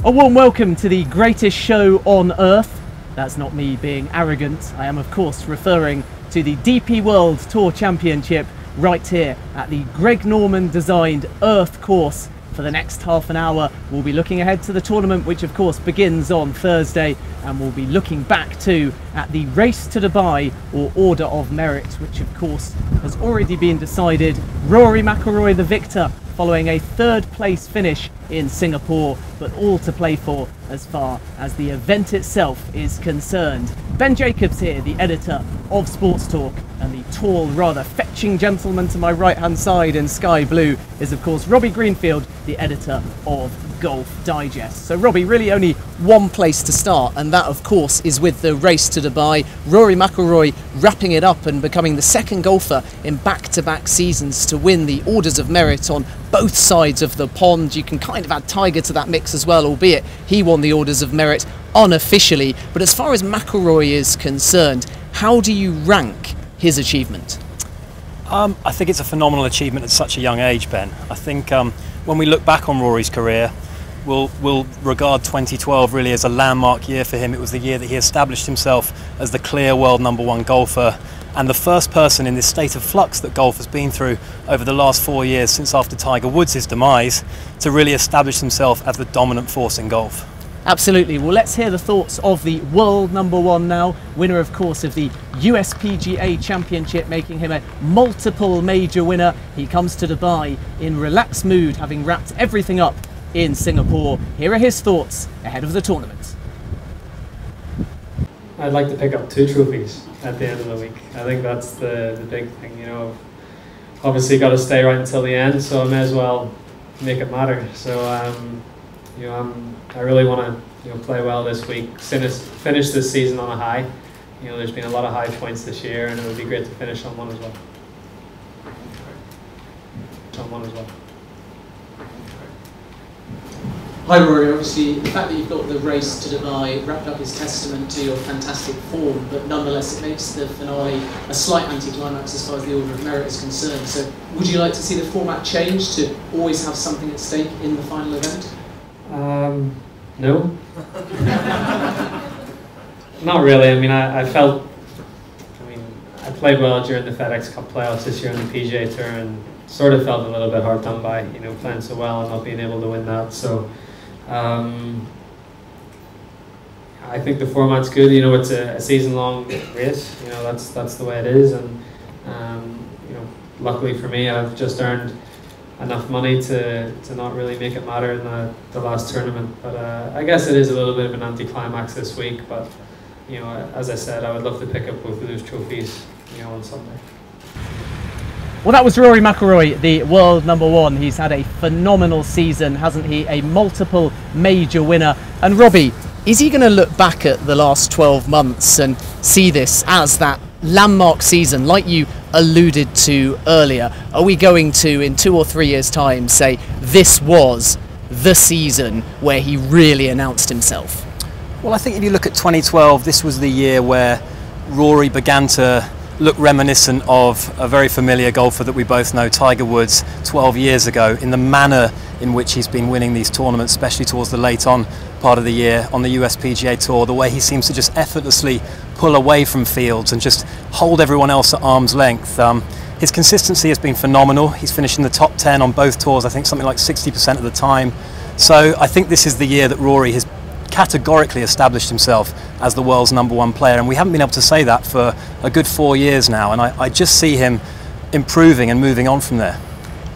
A warm welcome to the greatest show on earth. That's not me being arrogant. I am of course referring to the DP World Tour Championship right here at the Greg Norman designed Earth course. For the next half an hour we'll be looking ahead to the tournament, which of course begins on Thursday, and we'll be looking back to at the Race to Dubai, or Order of Merit, which of course has already been decided. Rory McIlroy the victor following a third place finish in Singapore, but all to play for as far as the event itself is concerned. Ben Jacobs here, the editor of Sports Talk, and the tall, rather fetching gentleman to my right hand side in sky blue is of course Robbie Greenfield, the editor of Golf Digest. So Robbie, really only one place to start, and that of course is with the Race to Dubai. Rory McIlroy wrapping it up and becoming the second golfer in back-to-back seasons to win the Orders of Merit on both sides of the pond. You can kind of add Tiger to that mix as well, albeit he won the Orders of Merit unofficially. But as far as McIlroy is concerned, how do you rank his achievement? I think it's a phenomenal achievement at such a young age, Ben. I think when we look back on Rory's career, we'll regard 2012 really as a landmark year for him. It was the year that he established himself as the clear world #1 golfer, and the first person in this state of flux that golf has been through over the last 4 years since after Tiger Woods' demise, to really establish himself as the dominant force in golf. Absolutely. Well, let's hear the thoughts of the world #1 now, winner of course of the USPGA Championship, making him a multiple major winner. He comes to Dubai in relaxed mood, having wrapped everything up in Singapore. Here are his thoughts ahead of the tournament. I'd like to pick up 2 trophies at the end of the week. I think that's the big thing, you know. Obviously got to stay right until the end, so I may as well make it matter. So you know, I really want to play well this week, finish this season on a high. You know, there's been a lot of high points this year, and it would be great to finish on one as well. Hi Rory, obviously the fact that you've got the Race to Dubai wrapped up is testament to your fantastic form, but nonetheless it makes the finale a slight anticlimax as far as the Order of Merit is concerned. So would you like to see the format change to always have something at stake in the final event? No. Not really. I mean, I played well during the FedEx Cup playoffs this year on the PGA Tour, and sort of felt a little bit hard done by, you know, playing so well and not being able to win that. So I think the format's good. You know, it's a season-long race. You know, that's the way it is, and you know, luckily for me, I've just earned enough money to not really make it matter in the last tournament. But I guess it is a little bit of an anticlimax this week. But you know, as I said, I would love to pick up both of those trophies, you know, on Sunday. Well, that was Rory McIlroy, the world #1. He's had a phenomenal season, hasn't he? A multiple major winner. And Robbie, is he going to look back at the last 12 months and see this as that landmark season, like you alluded to earlier? Are we going to, in 2 or 3 years' time, say this was the season where he really announced himself? Well, I think if you look at 2012, this was the year where Rory began to look reminiscent of a very familiar golfer that we both know, Tiger Woods, 12 years ago, in the manner in which he's been winning these tournaments, especially towards the late on part of the year on the USPGA Tour, the way he seems to just effortlessly pull away from fields and just hold everyone else at arm's length. His consistency has been phenomenal. He's finished in the top 10 on both tours, I think something like 60% of the time. So I think this is the year that Rory has categorically established himself as the world's #1 player, and we haven't been able to say that for a good 4 years now, and I just see him improving and moving on from there.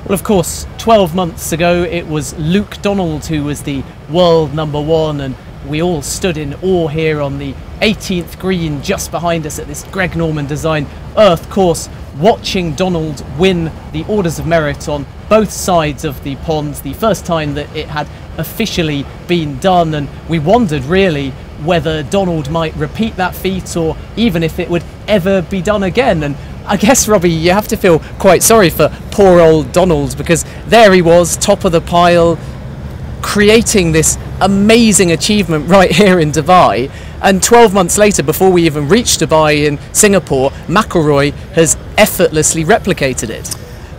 Well, of course, 12 months ago it was Luke Donald who was the world #1, and we all stood in awe here on the 18th green just behind us at this Greg Norman designed Earth course, watching Donald win the Orders of Merit on both sides of the pond, the first time that it had officially been done, and we wondered really whether Donald might repeat that feat or even if it would ever be done again. And I guess, Robbie, you have to feel quite sorry for poor old Donald, because there he was, top of the pile, creating this amazing achievement right here in Dubai, and 12 months later, before we even reached Dubai in Singapore, McIlroy has effortlessly replicated it.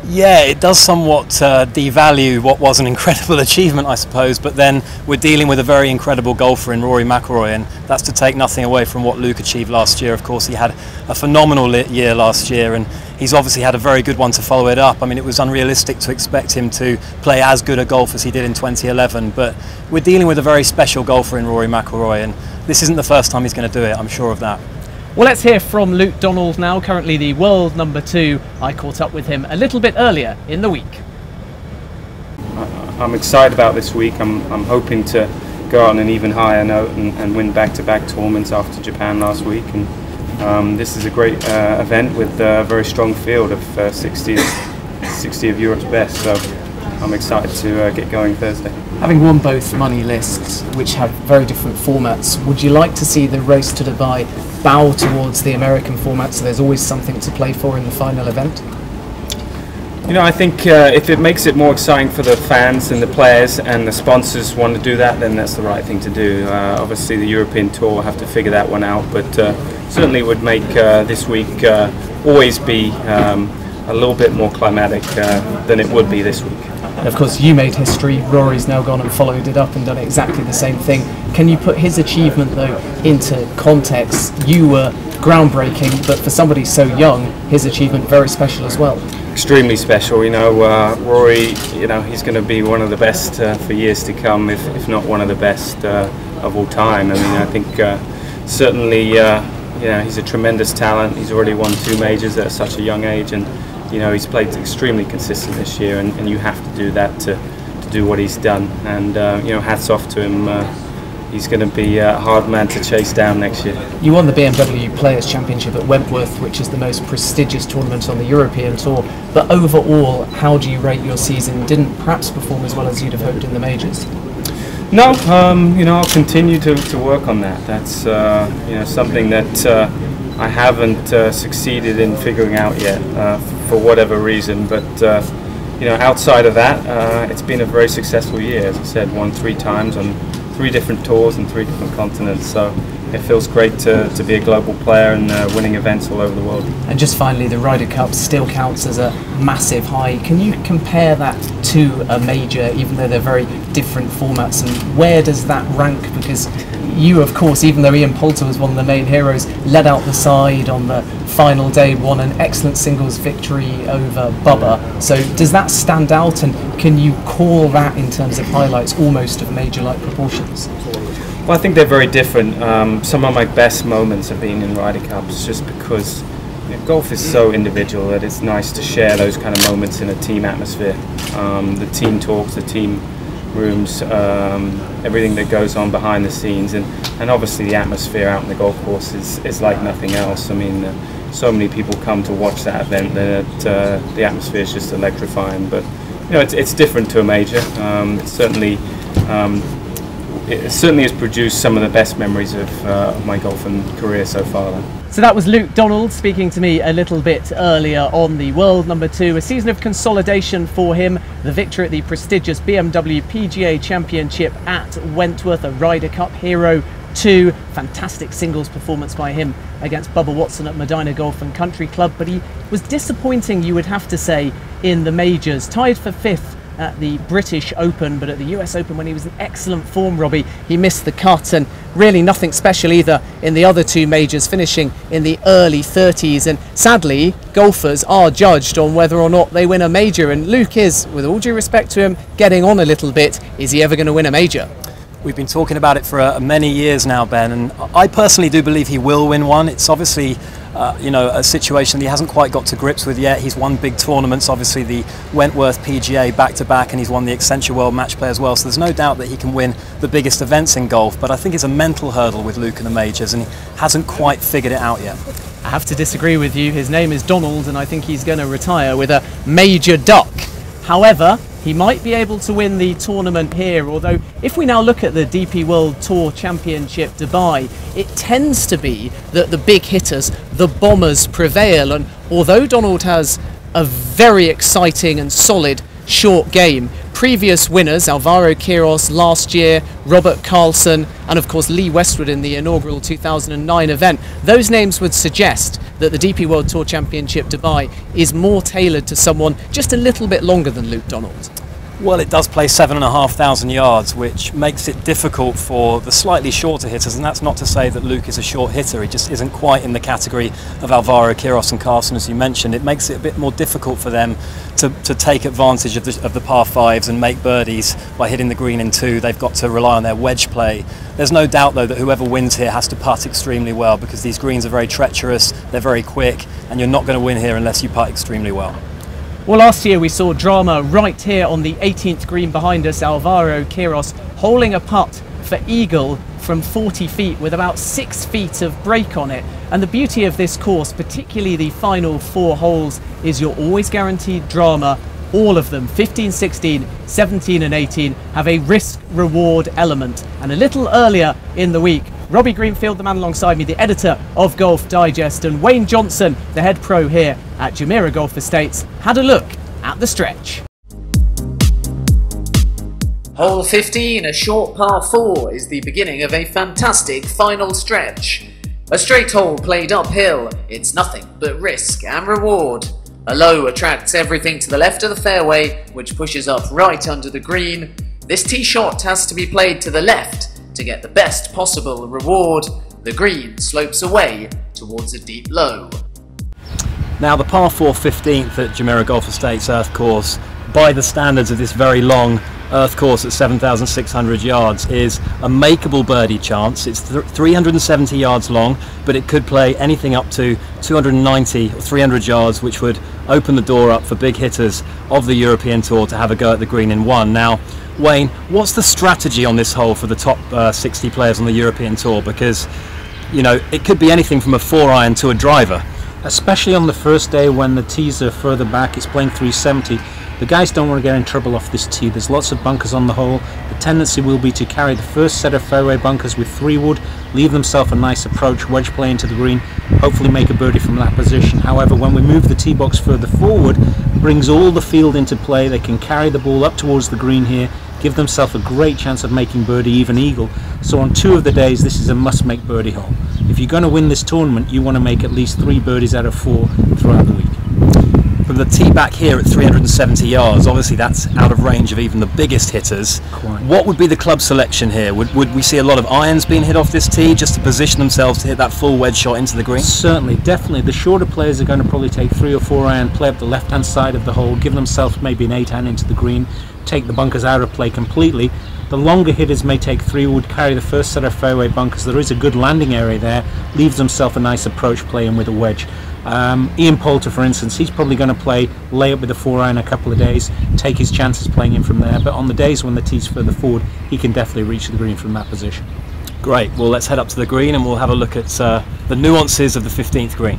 Yeah, it does somewhat devalue what was an incredible achievement, I suppose, but then we're dealing with a very incredible golfer in Rory McIlroy, and that's to take nothing away from what Luke achieved last year. Of course, he had a phenomenal year last year, and he's obviously had a very good one to follow it up. I mean, it was unrealistic to expect him to play as good a golf as he did in 2011, but we're dealing with a very special golfer in Rory McIlroy, and this isn't the first time he's going to do it, I'm sure of that. Well, let's hear from Luke Donald now, currently the world #2. I caught up with him a little bit earlier in the week. I'm excited about this week. I'm hoping to go on an even higher note and win back-to-back tournaments after Japan last week. And this is a great event with a very strong field of 60 of Europe's best. So I'm excited to get going Thursday. Having won both money lists, which have very different formats, would you like to see the race to Dubai bow towards the American format, so there's always something to play for in the final event? You know, I think if it makes it more exciting for the fans and the players and the sponsors want to do that, then that's the right thing to do. Obviously the European Tour will have to figure that one out, but certainly would make this week always be a little bit more climatic than it would be this week. Of course, you made history. Rory's now gone and followed it up and done exactly the same thing. Can you put his achievement, though, into context? You were groundbreaking, but for somebody so young, his achievement very special as well. Extremely special. You know, Rory, you know, he's going to be one of the best for years to come, if not one of the best of all time. I mean, I think certainly, you know, he's a tremendous talent. He's already won 2 majors at such a young age, and you know, he's played extremely consistent this year, and you have to do that to do what he's done. And you know, hats off to him. He's going to be a hard man to chase down next year. You won the BMW Players Championship at Wentworth, which is the most prestigious tournament on the European Tour. But overall, how do you rate your season? Didn't perhaps perform as well as you'd have hoped in the majors? No, you know, I'll continue to work on that. That's you know, something that I haven't succeeded in figuring out yet, for whatever reason. But you know, outside of that, it's been a very successful year. As I said, won 3 times on 3 different tours and 3 different continents. So it feels great to be a global player and winning events all over the world. And just finally, the Ryder Cup still counts as a massive high. Can you compare that to a major, even though they're very different formats, and where does that rank? Because you, of course, even though Ian Poulter was one of the main heroes, led out the side on the final day, won an excellent singles victory over Bubba. So does that stand out, and can you call that, in terms of highlights, almost of major-like proportions? Well, I think they're very different. Some of my best moments have been in Ryder Cups, just because you know, golf is so individual that it's nice to share those kind of moments in a team atmosphere. The team talks, the team rooms, everything that goes on behind the scenes, and obviously the atmosphere out on the golf course is like nothing else. I mean, so many people come to watch that event that the atmosphere is just electrifying. But you know, it's different to a major. It certainly has produced some of the best memories of my golfing career so far. So that was Luke Donald speaking to me a little bit earlier on the world #2. A season of consolidation for him. The victory at the prestigious BMW PGA Championship at Wentworth, a Ryder Cup Hero 2. Fantastic singles performance by him against Bubba Watson at Medina Golf and Country Club. But he was disappointing, you would have to say, in the majors. Tied for 5th at the British Open, but at the US Open, when he was in excellent form, Robbie, he missed the cut, and really nothing special either in the other 2 majors, finishing in the early 30s. And sadly, golfers are judged on whether or not they win a major, and Luke is, with all due respect to him, getting on a little bit. Is he ever going to win a major? We've been talking about it for many years now, Ben, and I personally do believe he will win one. It's obviously you know, a situation that he hasn't quite got to grips with yet. He's won big tournaments, obviously the Wentworth PGA back-to-back, and he's won the Accenture World Match Play as well, so there's no doubt that he can win the biggest events in golf. But I think it's a mental hurdle with Luke in the majors, and he hasn't quite figured it out yet. I have to disagree with you. His name is Donald, and I think he's going to retire with a major duck. However, he might be able to win the tournament here, although if we now look at the DP World Tour Championship Dubai, it tends to be that the big hitters, the bombers, prevail. And although Donald has a very exciting and solid short game, previous winners, Alvaro Quiros last year, Robert Carlson, and of course Lee Westwood in the inaugural 2009 event, those names would suggest that the DP World Tour Championship Dubai is more tailored to someone just a little bit longer than Luke Donald. Well, it does play 7,500 yards, which makes it difficult for the slightly shorter hitters, and that's not to say that Luke is a short hitter. He just isn't quite in the category of Alvaro Quiros and Carlson, as you mentioned. It makes it a bit more difficult for them to take advantage of the par fives and make birdies by hitting the green in two. They've got to rely on their wedge play. There's no doubt, though, that whoever wins here has to putt extremely well, because these greens are very treacherous, they're very quick, and you're not going to win here unless you putt extremely well. Well, last year we saw drama right here on the 18th green behind us. Alvaro Quiros holing a putt for eagle from 40 feet with about 6 feet of break on it. And the beauty of this course, particularly the final 4 holes, is you're always guaranteed drama. All of them, 15, 16, 17 and 18, have a risk-reward element. And a little earlier in the week, Robbie Greenfield, the man alongside me, the editor of Golf Digest, and Wayne Johnson, the head pro here at Jumeirah Golf Estates, had a look at the stretch. Hole 15, a short par 4, is the beginning of a fantastic final stretch. A straight hole played uphill, it's nothing but risk and reward. A low attracts everything to the left of the fairway, which pushes up right under the green. This tee shot has to be played to the left to get the best possible reward. The green slopes away towards a deep low. Now, the par 4 15th at Jumeirah Golf Estates Earth Course, by the standards of this very long Earth course at 7,600 yards, is a makeable birdie chance. It's 370 yards long, but it could play anything up to 290 or 300 yards, which would open the door up for big hitters of the European Tour to have a go at the green in one. Now, Wayne, what's the strategy on this hole for the top 60 players on the European Tour? Because, you know, it could be anything from a 4-iron to a driver. Especially on the first day when the tees are further back, it's playing 370. The guys don't want to get in trouble off this tee. There's lots of bunkers on the hole. The tendency will be to carry the first set of fairway bunkers with 3-wood, leave themselves a nice approach, wedge play into the green, hopefully make a birdie from that position. However, when we move the tee box further forward, brings all the field into play. They can carry the ball up towards the green here, give themselves a great chance of making birdie, even eagle. So on 2 of the days, this is a must-make birdie hole. If you're going to win this tournament, you want to make at least 3 birdies out of 4 throughout the week. From the tee back here at 370 yards, obviously that's out of range of even the biggest hitters. Quite. What would be the club selection here? Would we see a lot of irons being hit off this tee just to position themselves to hit that full wedge shot into the green? Certainly, definitely. The shorter players are going to probably take 3 or 4 iron, play up the left-hand side of the hole, give themselves maybe an 8-iron into the green, take the bunkers out of play completely. The longer hitters may take 3-wood, carry the first set of fairway bunkers. There is a good landing area there, leaves himself a nice approach play in with a wedge. Ian Poulter, for instance, he's probably going to play layup with a 4-iron a couple of days, take his chances playing in from there, but on the days when the tee's further forward, he can definitely reach the green from that position. Great, well, let's head up to the green and we'll have a look at the nuances of the 15th green.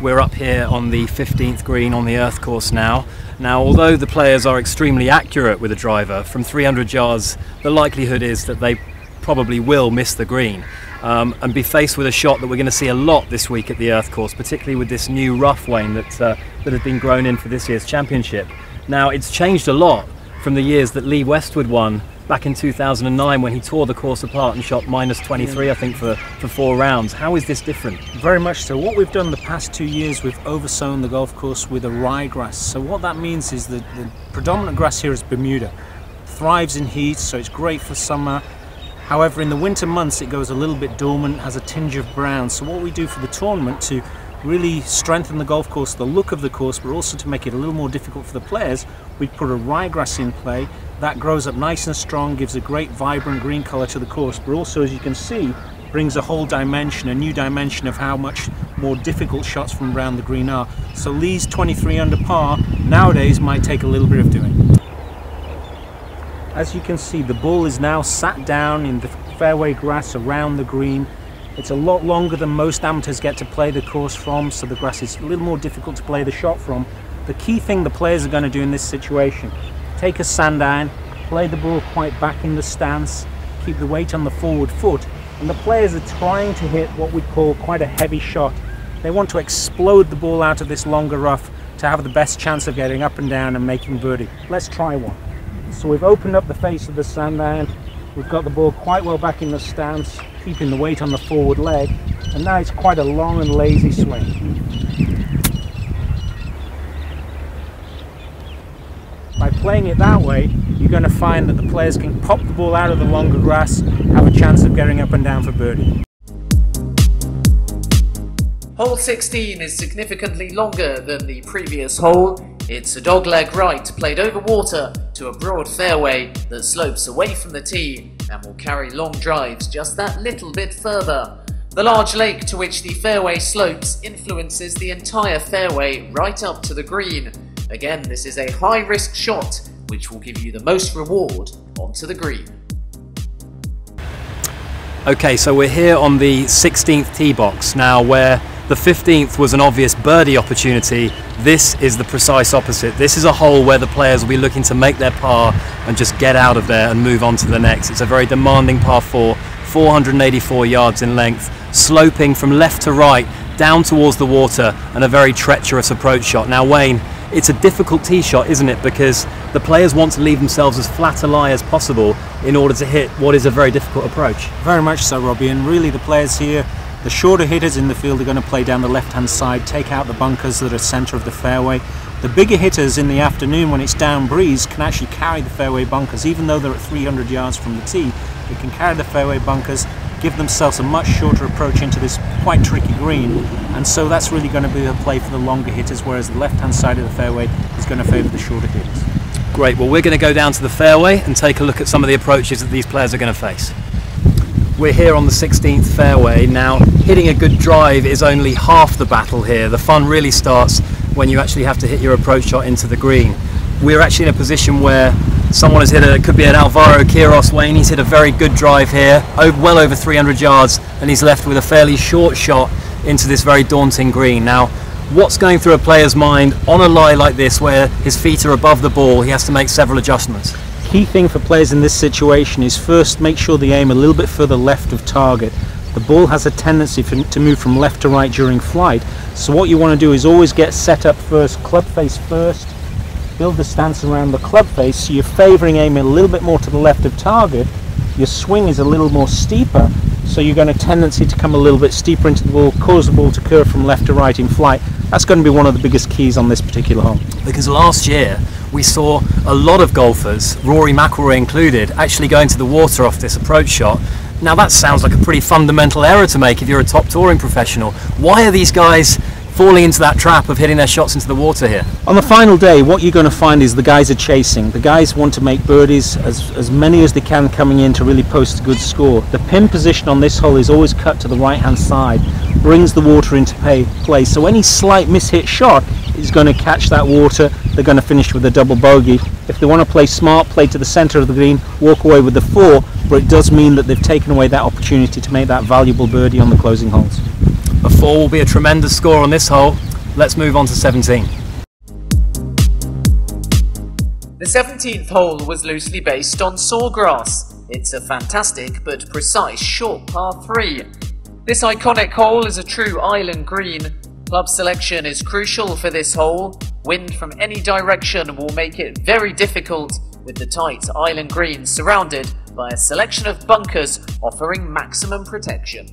We're up here on the 15th green on the Earth course now. Now, although the players are extremely accurate with a driver, from 300 yards, the likelihood is that they probably will miss the green and be faced with a shot that we're going to see a lot this week at the Earth course, particularly with this new rough, Wayne, that has been grown in for this year's championship. Now, it's changed a lot from the years that Lee Westwood won back in 2009 when he tore the course apart and shot -23, I think, for 4 rounds. How is this different? Very much so. What we've done the past 2 years, we've oversown the golf course with a ryegrass. So what that means is that the predominant grass here is Bermuda. Thrives in heat, so it's great for summer. However, in the winter months it goes a little bit dormant, has a tinge of brown. So what we do for the tournament to really strengthen the golf course, the look of the course, but also to make it a little more difficult for the players, we put a ryegrass in play. That grows up nice and strong, gives a great vibrant green colour to the course, but also, as you can see, brings a whole dimension, a new dimension of how much more difficult shots from around the green are. So Lee's 23 under par nowadays might take a little bit of doing. As you can see, the ball is now sat down in the fairway grass around the green. It's a lot longer than most amateurs get to play the course from, so the grass is a little more difficult to play the shot from. The key thing the players are going to do in this situation, take a sand iron, play the ball quite back in the stance, keep the weight on the forward foot, and the players are trying to hit what we'd call quite a heavy shot. They want to explode the ball out of this longer rough, to have the best chance of getting up and down and making birdie. Let's try one. So we've opened up the face of the sandbag, we've got the ball quite well back in the stance, keeping the weight on the forward leg, and now it's quite a long and lazy swing. By playing it that way, you're going to find that the players can pop the ball out of the longer grass, have a chance of getting up and down for birdie. Hole 16 is significantly longer than the previous hole. It's a dogleg right played over water to a broad fairway that slopes away from the tee and will carry long drives just that little bit further. The large lake to which the fairway slopes influences the entire fairway right up to the green. Again, this is a high-risk shot which will give you the most reward onto the green. Okay, so we're here on the 16th tee box now, where the 15th was an obvious birdie opportunity. This is the precise opposite. This is a hole where the players will be looking to make their par and just get out of there and move on to the next. It's a very demanding par 4, 484 yards in length, sloping from left to right down towards the water, and a very treacherous approach shot. Now Wayne, it's a difficult tee shot, isn't it? Because the players want to leave themselves as flat a lie as possible in order to hit what is a very difficult approach. Very much so, Robbie, and really the players here, the shorter hitters in the field, are going to play down the left-hand side, take out the bunkers that are centre of the fairway. The bigger hitters in the afternoon, when it's down breeze, can actually carry the fairway bunkers. Even though they're at 300 yards from the tee, they can carry the fairway bunkers, give themselves a much shorter approach into this quite tricky green, and so that's really going to be a play for the longer hitters, whereas the left-hand side of the fairway is going to favour the shorter hitters. Great, well we're going to go down to the fairway and take a look at some of the approaches that these players are going to face. We're here on the 16th fairway. Now, hitting a good drive is only half the battle here. The fun really starts when you actually have to hit your approach shot into the green. We're actually in a position where someone has hit it could be an Alvaro Quiros, Wayne. He's hit a very good drive here, well over 300 yards, and he's left with a fairly short shot into this very daunting green. Now, what's going through a player's mind on a lie like this, where his feet are above the ball? He has to make several adjustments. Key thing for players in this situation is first make sure they aim a little bit further left of target. The ball has a tendency to move from left to right during flight, so what you want to do is always get set up first, club face first, build the stance around the club face, so you're favouring aiming a little bit more to the left of target. Your swing is a little more steeper, so you're going to tendency to come a little bit steeper into the ball, cause the ball to curve from left to right in flight. That's going to be one of the biggest keys on this particular hole. Because last year we saw a lot of golfers, Rory McIlroy included, actually going to the water off this approach shot. Now that sounds like a pretty fundamental error to make if you're a top touring professional. Why are these guys falling into that trap of hitting their shots into the water here? On the final day, what you're going to find is the guys are chasing. The guys want to make birdies, as many as they can coming in to really post a good score. The pin position on this hole is always cut to the right hand side, brings the water into play, so any slight mishit shot is going to catch that water. They're going to finish with a double bogey. If they want to play smart, play to the centre of the green, walk away with the 4, but it does mean that they've taken away that opportunity to make that valuable birdie on the closing holes. A 4 will be a tremendous score on this hole. Let's move on to 17. The 17th hole was loosely based on sawgrass. It's a fantastic but precise short par 3. This iconic hole is a true island green. Club selection is crucial for this hole. Wind from any direction will make it very difficult, with the tight island green surrounded by a selection of bunkers offering maximum protection.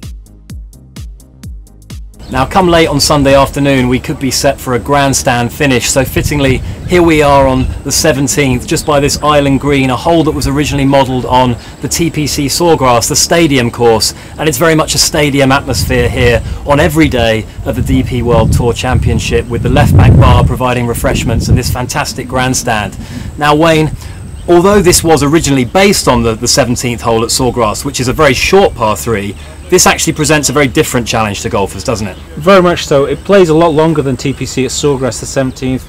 Now, come late on Sunday afternoon, we could be set for a grandstand finish. So fittingly, here we are on the 17th, just by this island green, a hole that was originally modelled on the TPC Sawgrass, the stadium course. And it's very much a stadium atmosphere here on every day of the DP World Tour Championship, with the left back bar providing refreshments and this fantastic grandstand. Now, Wayne, although this was originally based on the 17th hole at Sawgrass, which is a very short par 3, this actually presents a very different challenge to golfers, doesn't it? Very much so. It plays a lot longer than TPC at Sawgrass, the 17th.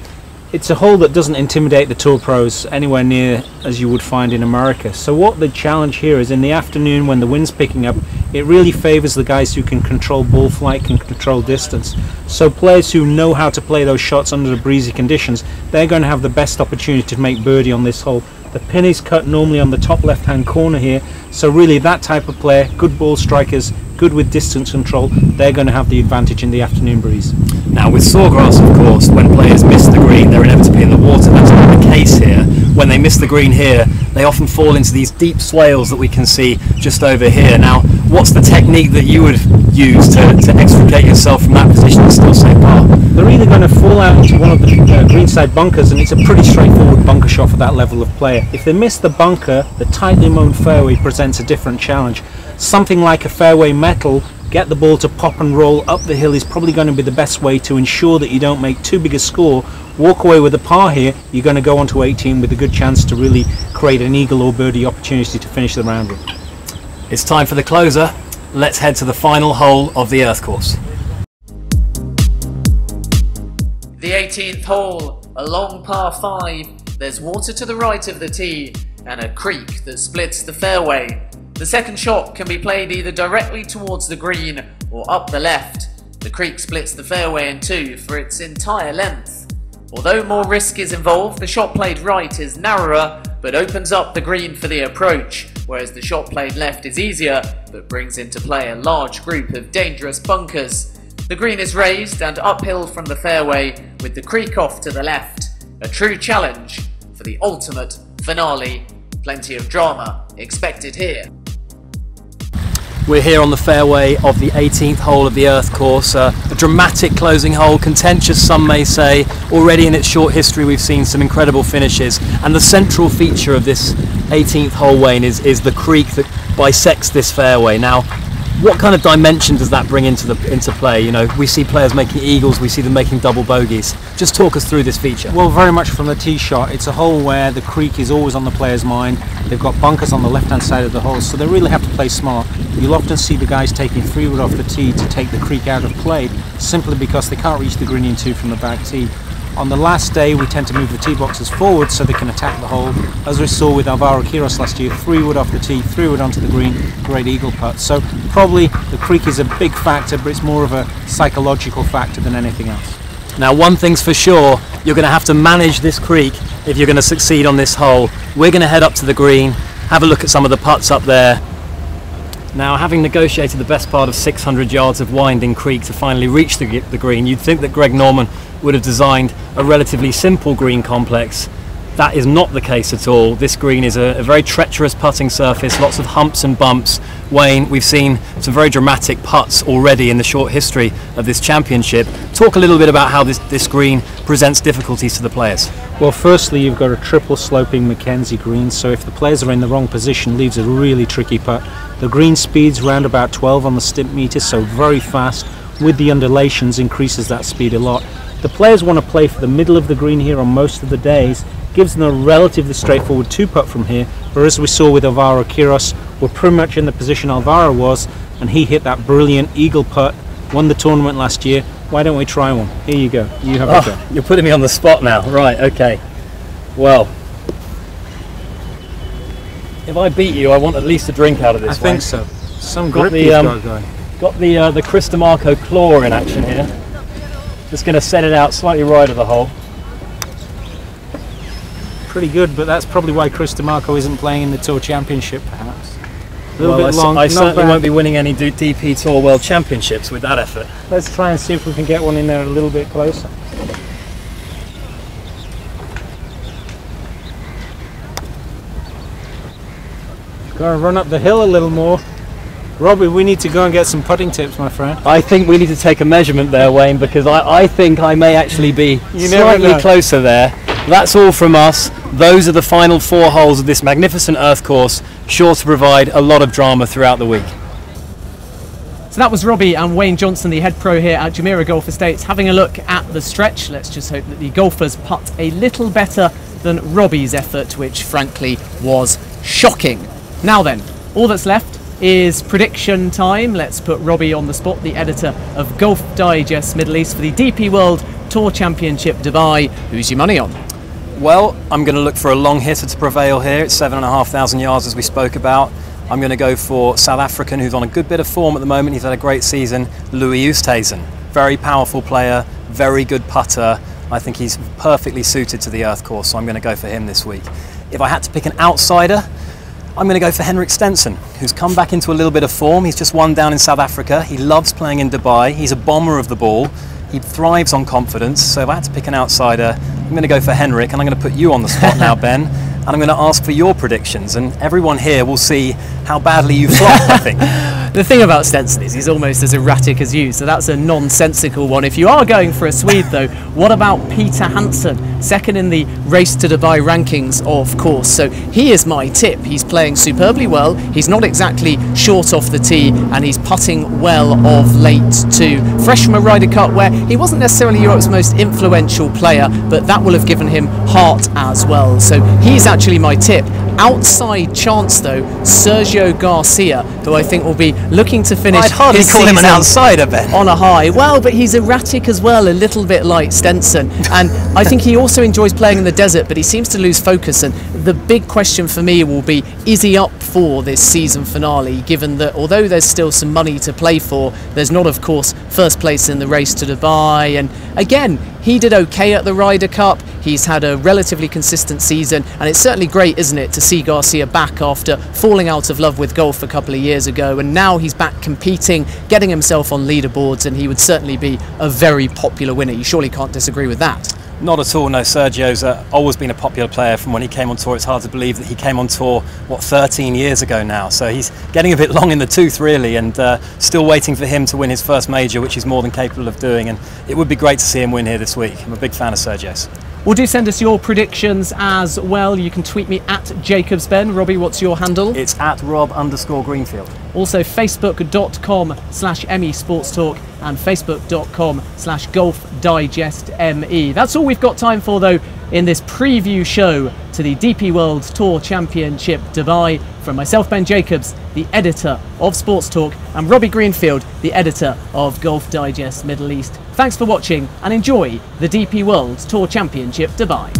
It's a hole that doesn't intimidate the tour pros anywhere near as you would find in America. So what the challenge here is, in the afternoon when the wind's picking up, it really favours the guys who can control ball flight, can control distance. So players who know how to play those shots under the breezy conditions, they're going to have the best opportunity to make birdie on this hole. The pin is cut normally on the top left hand corner here, so really that type of player, good ball strikers, good with distance control, they're going to have the advantage in the afternoon breeze. Now with sawgrass, of course, when players miss the green, they're inevitably in the water. That's not the case here. When they miss the green here, they often fall into these deep swales that we can see just over here. Now, what's the technique that you would use to extricate yourself from that position and still save par? They're either going to fall out into one of the greenside bunkers, and it's a pretty straightforward bunker shot for that level of player. If they miss the bunker, the tightly mown fairway presents a different challenge. Something like a fairway metal, get the ball to pop and roll up the hill is probably going to be the best way to ensure that you don't make too big a score. Walk away with a par here, you're going to go on to 18 with a good chance to really create an eagle or birdie opportunity to finish the round with. It's time for the closer. Let's head to the final hole of the earth course. The 18th hole, a long par 5, there's water to the right of the tee and a creek that splits the fairway. The second shot can be played either directly towards the green or up the left. The creek splits the fairway in two for its entire length. Although more risk is involved, the shot played right is narrower but opens up the green for the approach, whereas the shot played left is easier but brings into play a large group of dangerous bunkers. The green is raised and uphill from the fairway with the creek off to the left. A true challenge for the ultimate finale. Plenty of drama expected here. We're here on the fairway of the 18th hole of the earth course, a dramatic closing hole, contentious some may say. Already in its short history we've seen some incredible finishes, and the central feature of this 18th hole, Wayne, is the creek that bisects this fairway. Now, what kind of dimension does that bring into play? You know, we see players making eagles, we see them making double bogeys. Just talk us through this feature. Well, very much from the tee shot. It's a hole where the creek is always on the player's mind. They've got bunkers on the left-hand side of the hole, so they really have to play smart. You'll often see the guys taking 3-wood off the tee to take the creek out of play, simply because they can't reach the green in two from the back tee. On the last day, we tend to move the tee boxes forward so they can attack the hole. As we saw with Alvaro Quiros last year, 3-wood off the tee, 3-wood onto the green, great eagle putt. So probably the creek is a big factor, but it's more of a psychological factor than anything else. Now, one thing's for sure, you're going to have to manage this creek if you're going to succeed on this hole. We're going to head up to the green, have a look at some of the putts up there. Now, having negotiated the best part of 600 yards of winding creek to finally reach the green, you'd think that Greg Norman would have designed a relatively simple green complex. That is not the case at all. This green is a very treacherous putting surface, lots of humps and bumps. Wayne, we've seen some very dramatic putts already in the short history of this championship. Talk a little bit about how this green presents difficulties to the players. Well, firstly, you've got a triple sloping Mackenzie green, so if the players are in the wrong position, leaves a really tricky putt. The green speed's round about 12 on the stimp meter, so very fast. With the undulations, increases that speed a lot. The players want to play for the middle of the green here on most of the days. Gives them a relatively straightforward 2-putt from here, whereas we saw with Alvaro Quiros, we're pretty much in the position Alvaro was, and he hit that brilliant eagle putt, won the tournament last year. Why don't we try one? Here you go, you have a go. You're putting me on the spot now. Right, okay. Well, if I beat you, I want at least a drink out of this. I think so. Some got grip the, you've got going. Got the Chris DeMarco claw in action here. Just going to set it out slightly right of the hole. Pretty good, but that's probably why Chris DeMarco isn't playing in the Tour Championship, perhaps. A little bit long. I certainly won't be winning any DP Tour World Championships with that effort. Let's try and see if we can get one in there a little bit closer. Got to run up the hill a little more. Robbie, we need to go and get some putting tips, my friend. I think we need to take a measurement there, Wayne, because I think I may actually be slightly closer there. That's all from us. Those are the final 4 holes of this magnificent earth course, sure to provide a lot of drama throughout the week. So that was Robbie and Wayne Johnson, the head pro here at Jumeirah Golf Estates, having a look at the stretch. Let's just hope that the golfers putt a little better than Robbie's effort, which frankly was shocking. Now then, all that's left is prediction time. Let's put Robbie on the spot, the editor of Golf Digest Middle East, for the DP World Tour Championship Dubai. Who's your money on? Well, I'm going to look for a long hitter to prevail here. It's 7,500 yards as we spoke about. I'm going to go for South African, who's on a good bit of form at the moment. He's had a great season, Louis Oosthuizen. Very powerful player, very good putter. I think he's perfectly suited to the earth course, so I'm going to go for him this week. If I had to pick an outsider, I'm going to go for Henrik Stenson, who's come back into a little bit of form. He's just won down in South Africa. He loves playing in Dubai. He's a bomber of the ball. He thrives on confidence. So if I had to pick an outsider, I'm going to go for Henrik, and I'm going to put you on the spot now, Ben. And I'm going to ask for your predictions, and everyone here will see how badly you flop, I think. The thing about Stenson is he's almost as erratic as you, so that's a nonsensical one. If you are going for a Swede though, what about Peter Hansen, second in the Race to Dubai rankings, of course. So he is my tip. He's playing superbly well, he's not exactly short off the tee, and he's putting well of late too. Fresh from a Ryder Cup where he wasn't necessarily Europe's most influential player, but that will have given him heart as well. So he's actually my tip. Outside chance though, Sergio Garcia, who I think will be looking to finish. I'd hardly call him an outsider, Ben. On a high. Well, but he's erratic as well, a little bit like Stenson. And I think he also enjoys playing in the desert, but he seems to lose focus. And the big question for me will be, is he up for this season finale, given that although there's still some money to play for, there's not, of course, first place in the Race to Dubai. And again, he did okay at the Ryder Cup. He's had a relatively consistent season, and it's certainly great, isn't it, to see Garcia back after falling out of love with golf a couple of years ago, and now he's back competing, getting himself on leaderboards, and he would certainly be a very popular winner. You surely can't disagree with that. Not at all, no. Sergio's always been a popular player from when he came on tour. It's hard to believe that he came on tour, 13 years ago now. So he's getting a bit long in the tooth, really, and still waiting for him to win his first major, which he's more than capable of doing. And it would be great to see him win here this week. I'm a big fan of Sergio's. Well, do send us your predictions as well. You can tweet me at JacobsBen. Robbie, what's your handle? It's at Rob_Greenfield. Also, facebook.com/ME Sports Talk and facebook.com/GolfDigestME. That's all we've got time for, though, in this preview show to the DP World Tour Championship Dubai. From myself, Ben Jacobs, the editor of Sports Talk, and Robbie Greenfield, the editor of Golf Digest Middle East. Thanks for watching and enjoy the DP World Tour Championship Dubai.